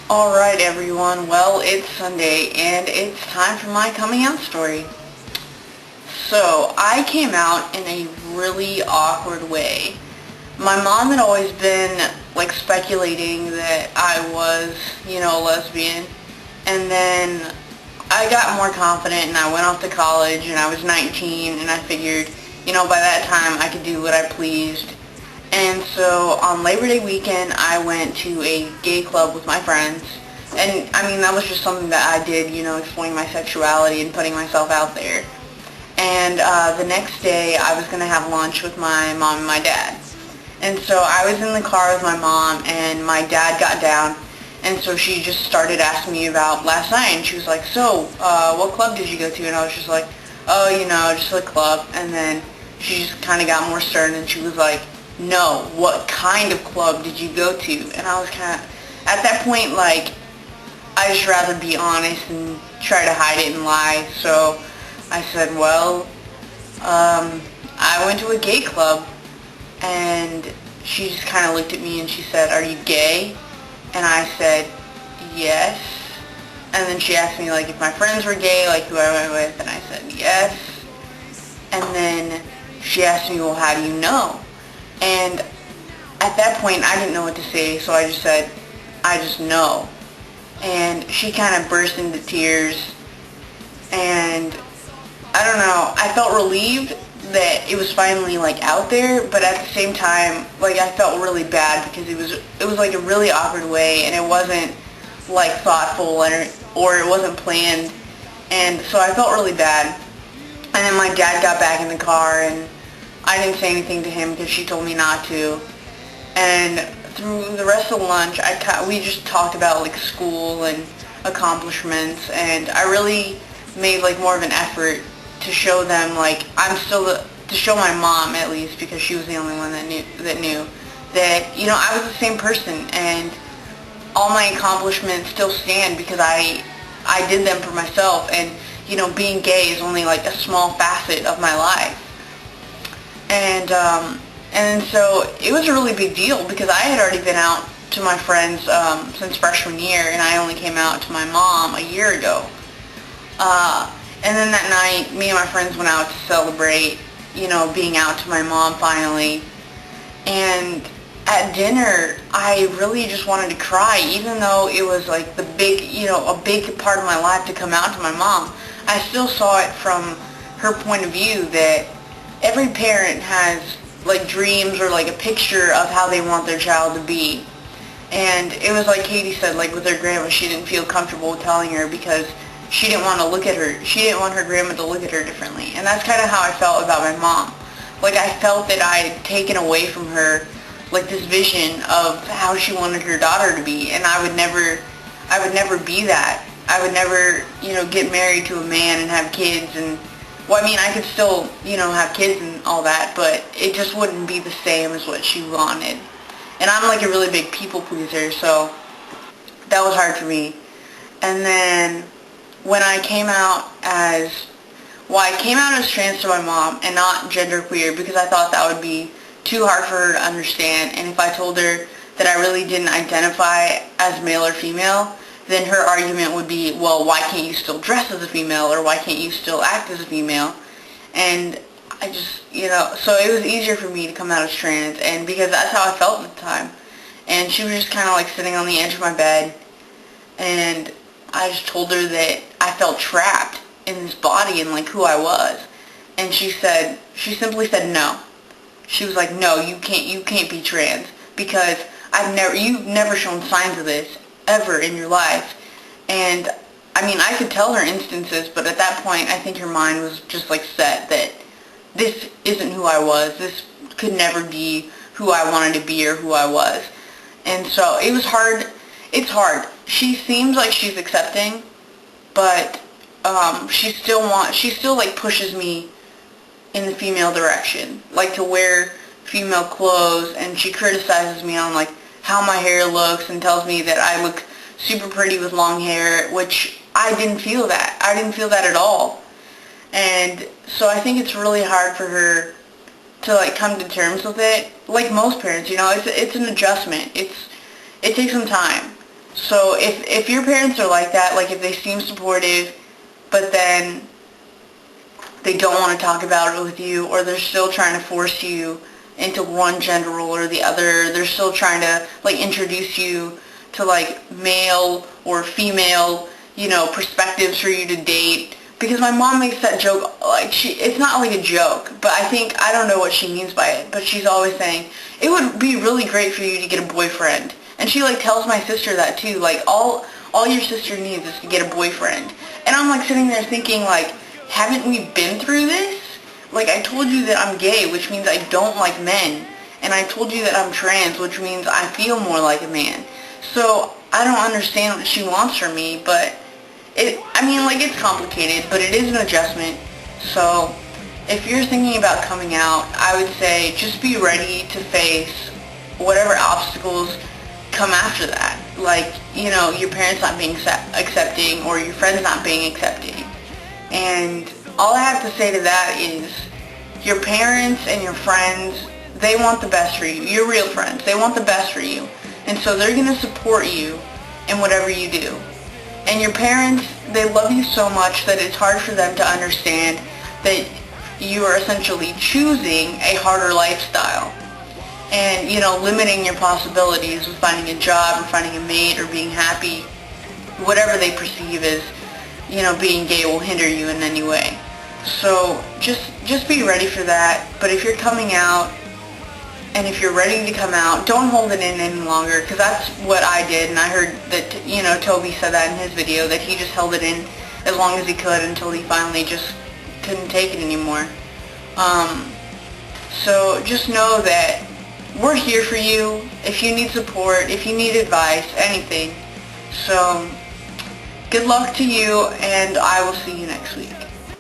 Alright everyone, well it's Sunday and it's time for my coming out story. So, I came out in a really awkward way. My mom had always been speculating that I was, a lesbian. And then I got more confident and I went off to college and I was 19 and I figured, by that time I could do what I pleased. And so on Labor Day weekend, I went to a gay club with my friends. And, that was just something that I did, exploring my sexuality and putting myself out there. And the next day, I was going to have lunch with my mom and my dad. And so I was in the car with my mom, and my dad got down, and so she just started asking me about last night, and she was like, so, what club did you go to? And I was just like, oh, just a club. And then she just kind of got more stern, and she was like, no, what kind of club did you go to? And I was kind of, at that point, I just rather be honest and try to hide it and lie. So I said, well, I went to a gay club. And she just kind of looked at me and she said, are you gay? And I said, yes. And then she asked me, if my friends were gay, who I went with, and I said, yes. And then she asked me, well, how do you know? And at that point, I didn't know what to say, so I just said, I just know. And she kind of burst into tears, and I don't know, I felt relieved that it was finally out there, but at the same time, I felt really bad because it was a really awkward way, and it wasn't thoughtful or it wasn't planned, and so I felt really bad. And then my dad got back in the car, and I didn't say anything to him because she told me not to. And through the rest of lunch, we just talked about school and accomplishments, and I really made more of an effort to show them to show my mom at least, because she was the only one that knew that I was the same person, and all my accomplishments still stand because I did them for myself, and being gay is only a small facet of my life. And so it was a really big deal because I had already been out to my friends since freshman year, and I only came out to my mom a year ago. And then that night, me and my friends went out to celebrate, being out to my mom finally. And at dinner, I really just wanted to cry, even though it was the big, a big part of my life to come out to my mom. I still saw it from her point of view that every parent has dreams or a picture of how they want their child to be. And it was like Katie said, with her grandma, she didn't feel comfortable telling her because she didn't want to look at her. She didn't want her grandma to look at her differently. And that's kind of how I felt about my mom. I felt that I had taken away from her, this vision of how she wanted her daughter to be. And I would never be that. I would never, get married to a man and have kids. And, well, I could still, have kids and all that, but it just wouldn't be the same as what she wanted. And I'm, a really big people pleaser, so that was hard for me. And then when I came out I came out as trans to my mom and not genderqueer because I thought that would be too hard for her to understand. And if I told her that I really didn't identify as male or female, then her argument would be, well, why can't you still dress as a female, or why can't you still act as a female? And I just, so it was easier for me to come out as trans, and because that's how I felt at the time. And she was just kind of sitting on the edge of my bed, and I just told her that I felt trapped in this body and who I was. And she simply said no. She was like, no, you can't be trans because you've never shown signs of this ever in your life. And I could tell her instances, but at that point I think her mind was just set that this isn't who I was. This could never be who I wanted to be or who I was. And so it was hard. It's hard. She seems like she's accepting, but she still pushes me in the female direction, to wear female clothes, and she criticizes me on how my hair looks and tells me that I look super pretty with long hair, which I didn't feel that. I didn't feel that at all. And so I think it's really hard for her to come to terms with it. Like most parents, it's an adjustment. It takes some time. So if your parents are like that, like if they seem supportive, but then they don't want to talk about it with you, or they're still trying to force you into one gender role or the other, they're still trying to like introduce you to like male or female, perspectives for you to date. Because my mom makes that joke, like it's not like a joke, but I don't know what she means by it, but she's always saying, it would be really great for you to get a boyfriend. And she like tells my sister that too, like all your sister needs is to get a boyfriend. And I'm like sitting there thinking like, haven't we been through this? Like I told you that I'm gay, which means I don't like men. And I told you that I'm trans, which means I feel more like a man. So I don't understand what she wants from me, but it's complicated, but it is an adjustment. So if you're thinking about coming out, I would say just be ready to face whatever obstacles come after that. Like, your parents not being accepting or your friends not being accepting. And all I have to say to that is your parents and your friends, they want the best for you. Your real friends, they want the best for you. And so they're going to support you in whatever you do. And your parents, they love you so much that it's hard for them to understand that you are essentially choosing a harder lifestyle and, limiting your possibilities with finding a job or finding a mate or being happy. Whatever they perceive as, being gay will hinder you in any way. So just be ready for that. But if you're coming out, and if you're ready to come out, don't hold it in any longer, because that's what I did, and I heard that, Toby said that in his video, that he just held it in as long as he could until he finally just couldn't take it anymore. So just know that we're here for you if you need support, if you need advice, anything. So good luck to you, and I will see you next week.